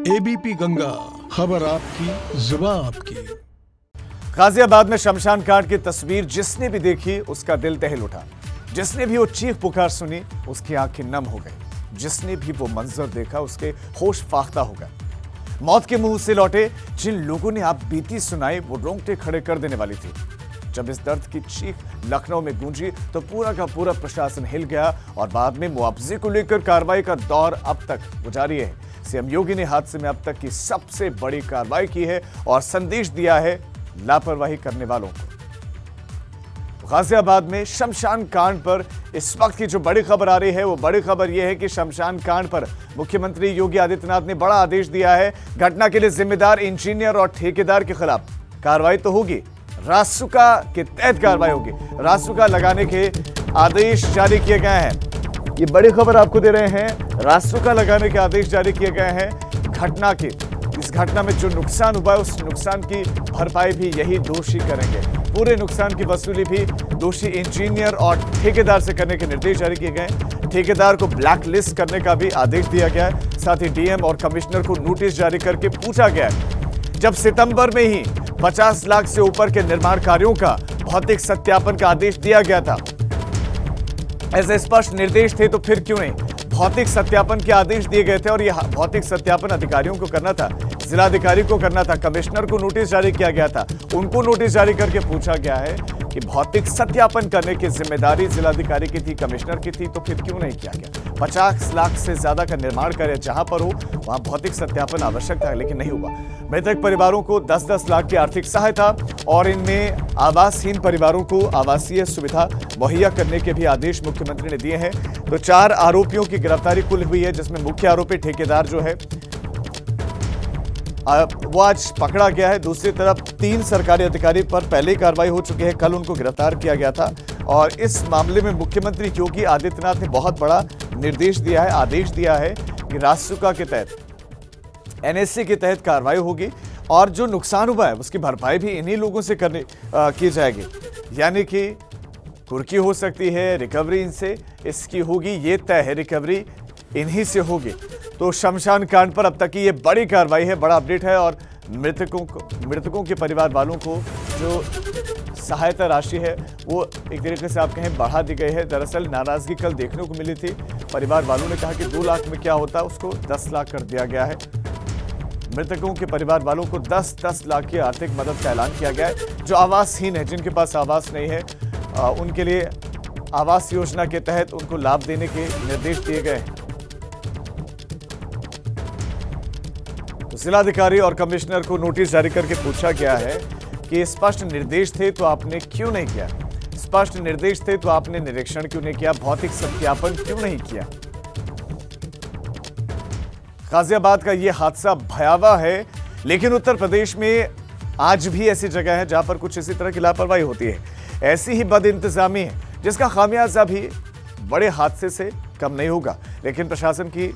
ABP Ganga, खबर आपकी, जुबान आपकी। गाजियाबाद में शमशान घाट की तस्वीर जिसने भी देखी उसका दिल दहल उठा। जिसने भी वो चीख पुकार सुनी उसकी आंखें नम हो गई। जिसने भी वो मंजर देखा उसके होश फाख्ता हो गए। मौत के मुंह से लौटे जिन लोगों ने आप बीती सुनाई वो रोंगटे खड़े कर देने वाली थी। जब इस दर्द की चीख लखनऊ में गूंजी तो पूरा का पूरा प्रशासन हिल गया और बाद में मुआवजे को लेकर कार्रवाई का दौर अब तक जारी है। सीएम योगी ने हादसे में अब तक की सबसे बड़ी कार्रवाई की है और संदेश दिया है लापरवाही करने वालों को। गाजियाबाद में शमशान कांड पर इस वक्त की जो बड़ी खबर आ रही है वो बड़ी खबर यह है कि शमशान कांड पर मुख्यमंत्री योगी आदित्यनाथ ने बड़ा आदेश दिया है। घटना के लिए जिम्मेदार इंजीनियर और ठेकेदार के खिलाफ कार्रवाई तो होगी, रासुका के तहत कार्रवाई होगी। रासुका लगाने के आदेश जारी किए गए हैं। ये बड़ी खबर आपको दे रहे हैं, रासुका लगाने के आदेश जारी किए गए हैं। घटना के इस घटना में जो नुकसान हुआ है उस नुकसान की भरपाई भी यही दोषी करेंगे। पूरे नुकसान की वसूली भी दोषी इंजीनियर और ठेकेदार से करने के निर्देश जारी किए गए। ठेकेदार को ब्लैक लिस्ट करने का भी आदेश दिया गया है। साथ ही डीएम और कमिश्नर को नोटिस जारी करके पूछा गया है। जब सितंबर में ही 50 लाख से ऊपर के निर्माण कार्यों का भौतिक सत्यापन का आदेश दिया गया था, ऐसे स्पष्ट निर्देश थे तो फिर क्यों नहीं भौतिक सत्यापन के आदेश दिए गए थे और यह भौतिक सत्यापन अधिकारियों को करना था, जिलाधिकारी को करना था। कमिश्नर को नोटिस जारी किया गया था, उनको नोटिस जारी करके पूछा गया है कि भौतिक सत्यापन करने की जिम्मेदारी जिलाधिकारी की थी, कमिश्नर की थी, तो फिर क्यों नहीं किया गया। 50 लाख से ज्यादा का निर्माण कार्य जहां पर हो वहां भौतिक सत्यापन आवश्यक था, लेकिन नहीं हुआ। मृतक परिवारों को 10-10 लाख की आर्थिक सहायता और इनमें आवासहीन परिवारों को आवासीय सुविधा मुहैया करने के भी आदेश मुख्यमंत्री ने दिए हैं। तो 4 आरोपियों की गिरफ्तारी कुल हुई है, जिसमें मुख्य आरोपी ठेकेदार जो है वो आज पकड़ा गया है। दूसरी तरफ 3 सरकारी अधिकारी पर पहले कार्रवाई हो चुकी है, कल उनको गिरफ्तार किया गया था। और इस मामले में मुख्यमंत्री योगी आदित्यनाथ ने बहुत बड़ा निर्देश दिया है, आदेश दिया है कि रासुका के तहत, एनएससी के तहत कार्रवाई होगी और जो नुकसान हुआ है उसकी भरपाई भी इन्हीं लोगों से की जाएगी। यानी कि कुर्की हो सकती है, रिकवरी इनसे इसकी होगी, ये तय है, रिकवरी इन्हीं से होगी। तो शमशान कांड पर अब तक की ये बड़ी कार्रवाई है, बड़ा अपडेट है। और मृतकों के परिवार वालों को जो सहायता राशि है वो एक तरीके से आप कहें बढ़ा दी गई है। दरअसल नाराजगी कल देखने को मिली थी, परिवार वालों ने कहा कि 2 लाख में क्या होता, उसको 10 लाख कर दिया गया है। मृतकों के परिवार वालों को 10-10 लाख की आर्थिक मदद का ऐलान किया गया है। जो आवासहीन है, जिनके पास आवास नहीं है, उनके लिए आवास योजना के तहत उनको लाभ देने के निर्देश दिए गए हैं। तो जिलाधिकारी और कमिश्नर को नोटिस जारी करके पूछा गया है कि स्पष्ट निर्देश थे तो आपने क्यों नहीं किया, स्पष्ट निर्देश थे तो आपने निरीक्षण क्यों नहीं किया, भौतिक सत्यापन क्यों नहीं किया। गाजियाबाद का यह हादसा भयावह है, लेकिन उत्तर प्रदेश में आज भी ऐसी जगह है जहां पर कुछ इसी तरह की लापरवाही होती है। ऐसी ही बदइंतजामी है जिसका खामियाजा भी बड़े हादसे से कम नहीं होगा। लेकिन प्रशासन की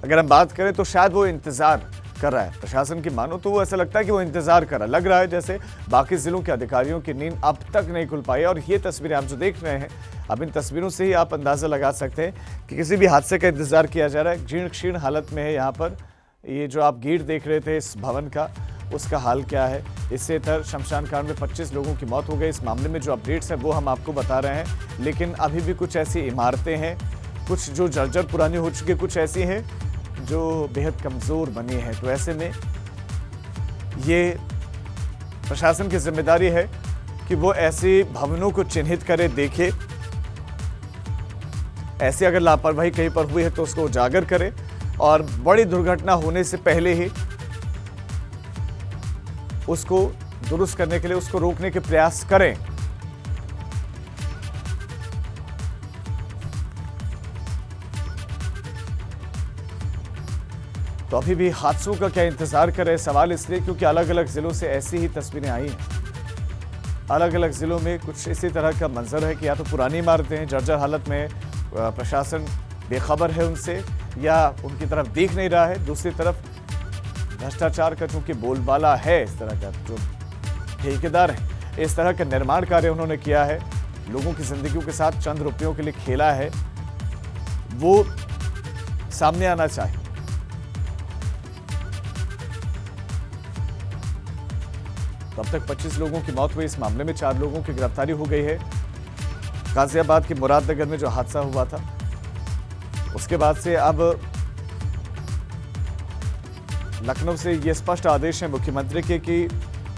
अगर हम बात करें तो शायद वो इंतजार कर रहा है। प्रशासन की मानो तो वो ऐसा लगता है कि वो इंतजार कर रहा है। लग रहा है जैसे बाकी जिलों के अधिकारियों की नींद अब तक नहीं खुल पाई। और ये तस्वीरें आप जो देख रहे हैं, अब इन तस्वीरों से ही आप अंदाजा लगा सकते हैं कि किसी भी हादसे का इंतजार किया जा रहा है। जीर्ण शीर्ण हालत में है यहाँ पर ये जो आप गेट देख रहे थे इस भवन का, उसका हाल क्या है। इससे इधर शमशान कांड में 25 लोगों की मौत हो गई। इस मामले में जो अपडेट्स हैं वो हम आपको बता रहे हैं, लेकिन अभी भी कुछ ऐसी इमारतें हैं, कुछ जो जर्जर पुरानी हो चुकी है, कुछ ऐसी हैं जो बेहद कमज़ोर बनी है। तो ऐसे में ये प्रशासन की जिम्मेदारी है कि वो ऐसे भवनों को चिन्हित करे, देखे। ऐसी अगर लापरवाही कहीं पर हुई है तो उसको उजागर करे और बड़ी दुर्घटना होने से पहले ही उसको दुरुस्त करने के लिए, उसको रोकने के प्रयास करें। तो अभी भी हादसों का क्या इंतजार कर रहे हैं, सवाल इसलिए क्योंकि अलग अलग जिलों से ऐसी ही तस्वीरें आई हैं। अलग अलग जिलों में कुछ इसी तरह का मंजर है कि या तो पुरानी इमारतें हैं जर्जर हालत में, प्रशासन बेखबर है उनसे या उनकी तरफ देख नहीं रहा है। दूसरी तरफ भ्रष्टाचार का चूंकि बोलबाला है, इस तरह का जो ठेकेदार है, इस तरह का निर्माण कार्य उन्होंने किया है, लोगों की जिंदगियों के साथ चंद रुपयों के लिए खेला है, वो सामने आना चाहिए। तो अब तक 25 लोगों की मौत हुई। इस मामले में 4 लोगों की गिरफ्तारी हो गई है। गाजियाबाद के मुरादनगर में जो हादसा हुआ था, उसके बाद से अब लखनऊ से ये स्पष्ट आदेश है मुख्यमंत्री के कि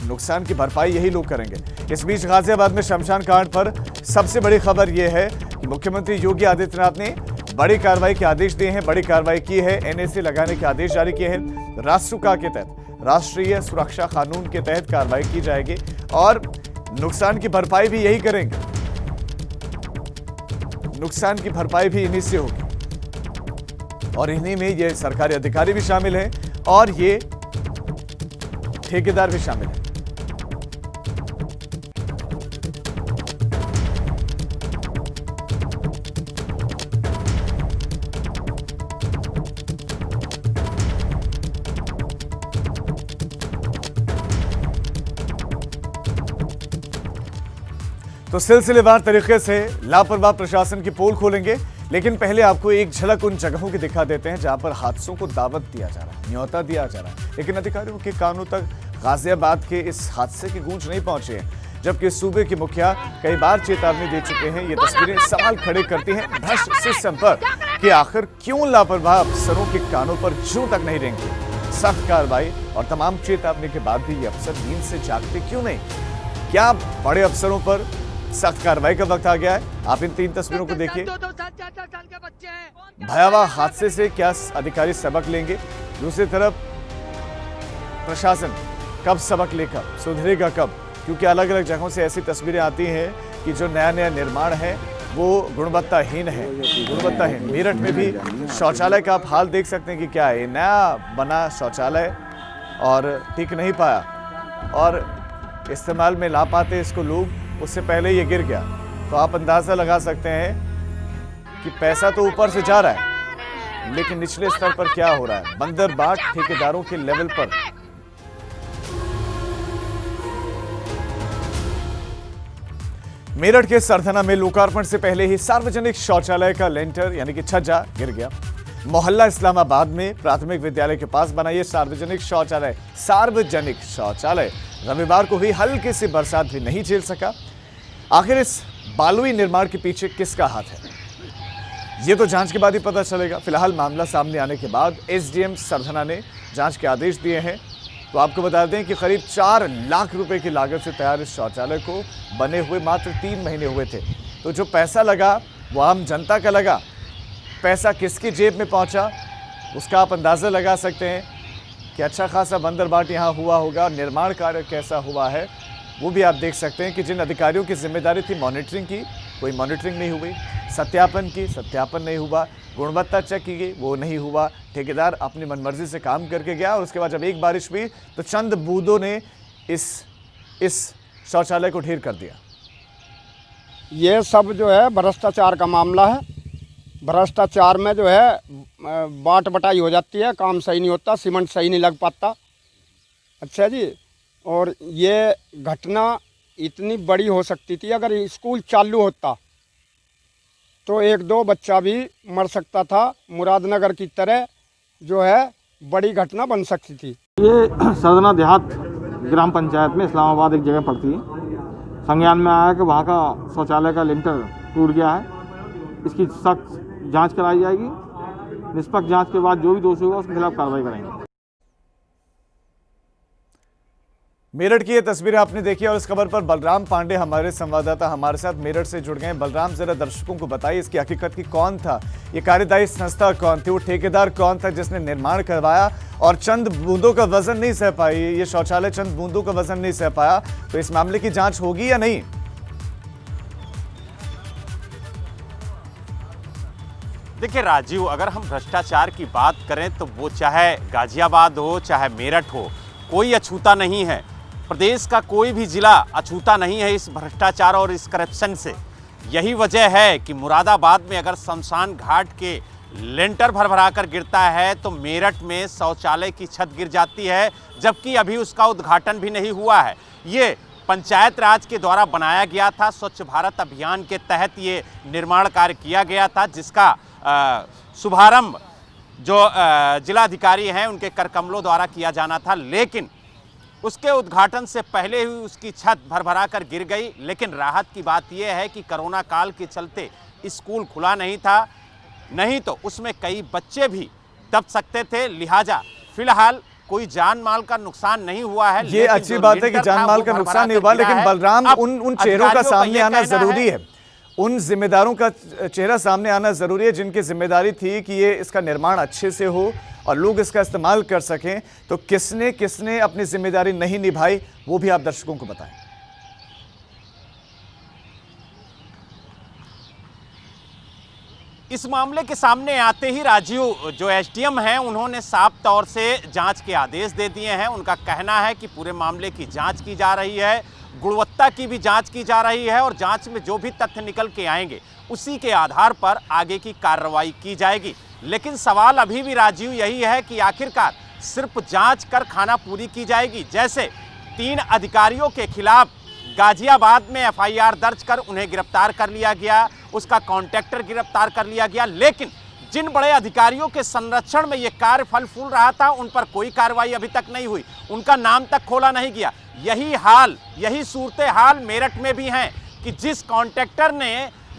नुकसान की भरपाई यही लोग करेंगे। इस बीच गाजियाबाद में शमशान कांड पर सबसे बड़ी खबर यह है कि मुख्यमंत्री योगी आदित्यनाथ ने बड़ी कार्रवाई के आदेश दिए हैं। बड़ी कार्रवाई की है, एनएसी लगाने के आदेश जारी किए हैं। रासुका के तहत, राष्ट्रीय सुरक्षा कानून के तहत कार्रवाई की जाएगी और नुकसान की भरपाई भी यही करेंगे। नुकसान की भरपाई भी इन्हीं से होगी और इन्हीं में ये सरकारी अधिकारी भी शामिल हैं और ये ठेकेदार भी शामिल हैं। तो सिलसिलेवार तरीके से लापरवाह प्रशासन की पोल खोलेंगे, लेकिन पहले आपको एक झलक उन जगहों की दिखा देते हैं जहां पर हादसों को दावत दिया जा रहा है, न्योता दिया जा रहा है, लेकिन अधिकारियों के कानों तक गाजियाबाद के इस हादसे की गूंज नहीं पहुंची है। जबकि सूबे के मुखिया कई बार चेतावनी दे चुके हैं। ये तस्वीरें सवाल खड़े करती हैं भ्रष्ट सिस्टम पर कि आखिर क्यों लापरवाह अफसरों के कानों पर जूं तक नहीं रेंगती। सख्त कार्रवाई और तमाम चेतावनी के बाद भी ये अफसर नींद से जागते क्यों नहीं? क्या बड़े अफसरों पर सख्त कार्रवाई का वक्त आ गया है? आप इन 3 तस्वीरों को देखिए। भयावह हादसे से क्या अधिकारी सबक लेंगे? दूसरी तरफ प्रशासन कब सबक लेकर सुधरेगा कब? क्योंकि अलग अलग जगहों से ऐसी तस्वीरें आती हैं कि जो नया नया निर्माण है वो गुणवत्ताहीन है, गुणवत्ताहीन। मेरठ में भी शौचालय का आप हाल देख सकते हैं कि क्या है, नया बना शौचालय और टिक नहीं पाया और इस्तेमाल में ला पाते इसको लोग, उससे पहले ये गिर गया। तो आप अंदाजा लगा सकते हैं कि पैसा तो ऊपर से जा रहा है, लेकिन निचले स्तर पर क्या हो रहा है, बंदर बाट ठेकेदारों के लेवल पर। मेरठ के सरथना में लोकार्पण से पहले ही सार्वजनिक शौचालय का लेंटर यानी कि छज्जा गिर गया। मोहल्ला इस्लामाबाद में प्राथमिक विद्यालय के पास बना ये सार्वजनिक शौचालय रविवार को हुई हल्की सी बरसात भी नहीं झेल सका। आखिर इस बालुई निर्माण के पीछे किसका हाथ है, ये तो जांच के बाद ही पता चलेगा। फिलहाल मामला सामने आने के बाद एसडीएम सरथना ने जांच के आदेश दिए हैं। तो आपको बता दें कि करीब 4 लाख रुपए की लागत से तैयार इस शौचालय को बने हुए मात्र 3 महीने हुए थे। तो जो पैसा लगा वो आम जनता का लगा। पैसा किसकी जेब में पहुंचा उसका आप अंदाजा लगा सकते हैं कि अच्छा खासा बंदरबाट यहाँ हुआ होगा। निर्माण कार्य कैसा हुआ है वो भी आप देख सकते हैं कि जिन अधिकारियों की जिम्मेदारी थी मॉनिटरिंग की, कोई मॉनिटरिंग नहीं हुई, सत्यापन की, सत्यापन नहीं हुआ, गुणवत्ता चेक की गई, वो नहीं हुआ। ठेकेदार अपनी मनमर्जी से काम करके गया और उसके बाद जब एक बारिश हुई तो चंद बूंदों ने इस शौचालय को ढेर कर दिया। ये सब जो है भ्रष्टाचार का मामला है। भ्रष्टाचार में जो है बांट बटाई हो जाती है, काम सही नहीं होता, सीमेंट सही नहीं लग पाता। अच्छा जी, और ये घटना इतनी बड़ी हो सकती थी, अगर स्कूल चालू होता तो 1-2 बच्चा भी मर सकता था। मुरादनगर की तरह जो है बड़ी घटना बन सकती थी। ये सरथना देहात ग्राम पंचायत में इस्लामाबाद एक जगह पड़ती है। संज्ञान में आया कि वहाँ का शौचालय का लिंटर टूट गया है। इसकी सख्त जांच कराई जाएगी। निष्पक्ष जांच के बाद जो भी दोषी होगा उसके खिलाफ कार्रवाई करेंगे। मेरठ की ये तस्वीरें आपने देखी और इस खबर पर बलराम पांडे हमारे संवाददाता हमारे साथ मेरठ से जुड़ गए। बलराम, जरा दर्शकों को बताइए इसकी हकीकत की कौन था, ये कार्यदायी संस्था कौन थी, वो ठेकेदार कौन था जिसने निर्माण करवाया और चंद बूंदों का वजन नहीं सह पाई, ये शौचालय चंद बूंदों का वजन नहीं सह पाया, तो इस मामले की जांच होगी या नहीं? देखिए राजीव, अगर हम भ्रष्टाचार की बात करें तो वो चाहे गाजियाबाद हो चाहे मेरठ हो, कोई अछूता नहीं है। प्रदेश का कोई भी जिला अछूता नहीं है इस भ्रष्टाचार और इस करप्शन से। यही वजह है कि मुरादाबाद में अगर शमशान घाट के लेंटर भरभरा कर गिरता है तो मेरठ में शौचालय की छत गिर जाती है, जबकि अभी उसका उद्घाटन भी नहीं हुआ है। ये पंचायत राज के द्वारा बनाया गया था, स्वच्छ भारत अभियान के तहत ये निर्माण कार्य किया गया था, जिसका शुभारंभ जो जिलाधिकारी हैं उनके करकमलों द्वारा किया जाना था। लेकिन उसके उद्घाटन से पहले ही उसकी छत भरभरा कर गिर गई। लेकिन राहत की बात यह है कि कोरोना काल के चलते स्कूल खुला नहीं था, नहीं तो उसमें कई बच्चे भी दब सकते थे। लिहाजा फिलहाल कोई जान माल का नुकसान नहीं हुआ है। ये अच्छी बात है कि जान माल का नुकसान नहीं हुआ, लेकिन बलराम उन चेहरों का सामने आना जरूरी है, उन जिम्मेदारों का चेहरा सामने आना जरूरी है जिनकी जिम्मेदारी थी कि ये इसका निर्माण अच्छे से हो और लोग इसका इस्तेमाल कर सकें। तो किसने किसने अपनी जिम्मेदारी नहीं निभाई वो भी आप दर्शकों को बताएं। इस मामले के सामने आते ही राजीव जो एसडीएम हैं उन्होंने साफ तौर से जांच के आदेश दे दिए हैं। उनका कहना है कि पूरे मामले की जांच की जा रही है, गुणवत्ता की भी जांच की जा रही है और जांच में जो भी तथ्य निकल के आएंगे उसी के आधार पर आगे की कार्रवाई की जाएगी। लेकिन सवाल अभी भी राजीव यही है कि आखिरकार सिर्फ जांच कर खाना पूरी की जाएगी। जैसे 3 अधिकारियों के खिलाफ गाजियाबाद में एफआईआर दर्ज कर उन्हें गिरफ्तार कर लिया गया, उसका कॉन्ट्रैक्टर गिरफ्तार कर लिया गया, लेकिन जिन बड़े अधिकारियों के संरक्षण में ये कार्य फल फूल रहा था उन पर कोई कार्रवाई अभी तक नहीं हुई, उनका नाम तक खोला नहीं गया। यही सूरत हाल मेरठ में भी है कि जिस कॉन्ट्रैक्टर ने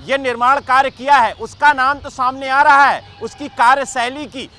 ये निर्माण कार्य किया है उसका नाम तो सामने आ रहा है, उसकी कार्यशैली की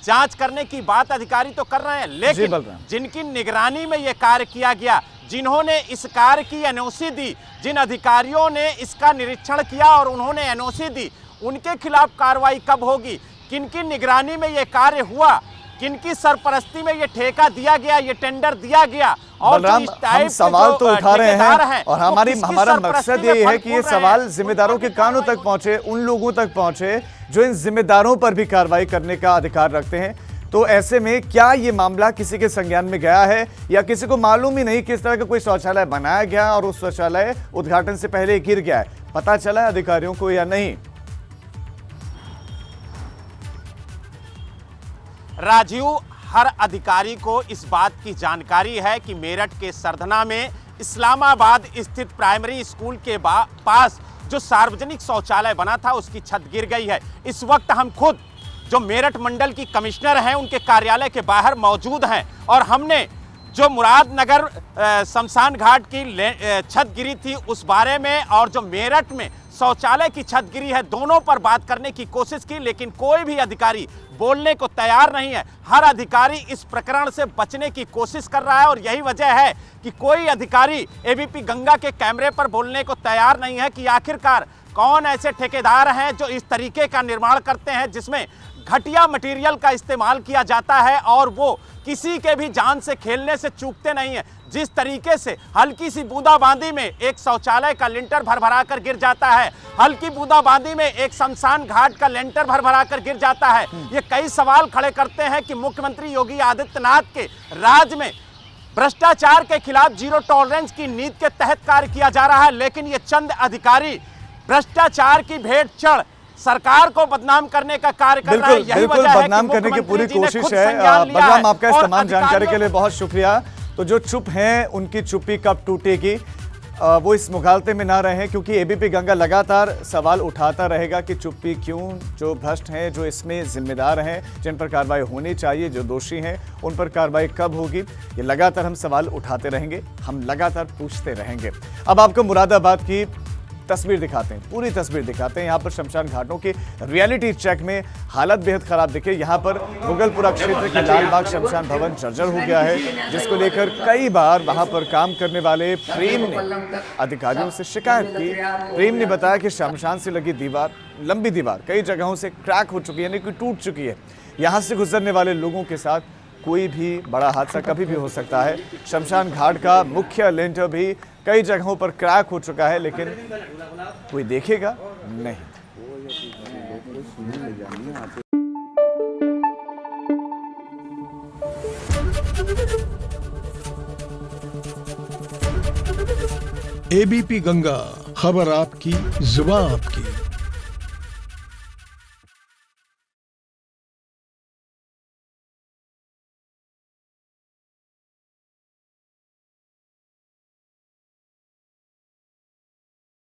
जांच करने की बात अधिकारी तो कर रहे हैं, लेकिन जिनकी निगरानी में ये कार्य किया गया, जिन्होंने इस कार्य की एनओसी दी, जिन अधिकारियों ने इसका निरीक्षण किया और उन्होंने एनओसी दी, उनके खिलाफ कार्रवाई कब होगी? किनकी निगरानी में ये कार्य हुआ, किनकी सरपरस्ती में ये ठेका दिया गया, ये टेंडर दिया गया? और हम सवाल तो उठा रहे हैं और हमारा मकसद ये है कि ये सवाल जिम्मेदारों के कानों तक पहुंचे, उन लोगों तक पहुंचे जो इन जिम्मेदारों पर भी कार्रवाई करने का अधिकार रखते हैं। तो ऐसे में क्या ये मामला किसी के संज्ञान में गया है या किसी को मालूम ही नहीं किस तरह का कोई शौचालय बनाया गया और उस शौचालय उद्घाटन से पहले गिर गया है, पता चला है अधिकारियों को या नहीं? राजीव, हर अधिकारी को इस बात की जानकारी है कि मेरठ के सरधना में इस्लामाबाद स्थित प्राइमरी स्कूल के पास जो सार्वजनिक शौचालय बना था उसकी छत गिर गई है। इस वक्त हम खुद जो मेरठ मंडल की कमिश्नर हैं उनके कार्यालय के बाहर मौजूद हैं और हमने जो मुरादनगर शमशान घाट की छत गिरी थी उस बारे में और जो मेरठ में शौचालय की छत गिरी है दोनों पर बात करने की कोशिश की, लेकिन कोई भी अधिकारी बोलने को तैयार नहीं है। हर अधिकारी इस प्रकरण से बचने की कोशिश कर रहा है और यही वजह है कि कोई अधिकारी एबीपी गंगा के कैमरे पर बोलने को तैयार नहीं है कि आखिरकार कौन ऐसे ठेकेदार हैं जो इस तरीके का निर्माण करते हैं जिसमें घटिया मटेरियल का इस्तेमाल किया जाता है और वो किसी के भी जान से खेलने से चूकते नहीं हैं। जिस तरीके से हल्की सी बूंदाबांदी में एक शौचालय का लिंटर भरभरा कर गिर जाता है, हल्की बूंदाबांदी में एक शमशान घाट का लिंटर भरभरा कर गिर जाता है, ये कई सवाल खड़े करते हैं कि मुख्यमंत्री योगी आदित्यनाथ के राज्य में भ्रष्टाचार के खिलाफ जीरो टॉलरेंस की नीति के तहत कार्य किया जा रहा है, लेकिन ये चंद अधिकारी भ्रष्टाचार की भेंट चढ़ सरकार को बदनाम करने का कार्य कर रहा है। यही वजह है बदनाम करने की पूरी कोशिश है। बलराम, आपका इस तमाम जानकारी के लिए बहुत शुक्रिया। तो जो चुप हैं उनकी चुप्पी कब टूटेगी वो इस मुगालते में ना रहे, क्योंकि एबीपी गंगा लगातार सवाल उठाता रहेगा कि चुप्पी क्यों, जो भ्रष्ट हैं, जो इसमें जिम्मेदार हैं, जिन पर कार्रवाई होनी चाहिए, जो दोषी हैं उन पर कार्रवाई कब होगी, ये लगातार हम सवाल उठाते रहेंगे, हम लगातार पूछते रहेंगे। अब आपको मुरादाबाद की तस्वीर दिखाते हैं, पूरी तस्वीर दिखाते हैं। यहाँ पर शमशान घाटों की रियलिटी चेक में हालत बेहद खराब दिखे। यहाँ पर मुगलपुरा क्षेत्र के लालबाग शमशान भवन जर्जर हो गया है, जिसको लेकर कई बार वहाँ पर काम करने वाले प्रेम ने अधिकारियों से शिकायत की। प्रेम ने बताया कि शमशान से लगी दीवार, लंबी दीवार कई जगहों से क्रैक हो चुकी है, यानी कि टूट चुकी है। यहाँ से गुजरने वाले लोगों के साथ कोई भी बड़ा हादसा कभी भी हो सकता है। शमशान घाट का मुख्य लिंटर भी कई जगहों पर क्रैक हो चुका है, लेकिन कोई देखेगा नहीं। एबीपी गंगा, खबर आपकी, जुबान आपकी।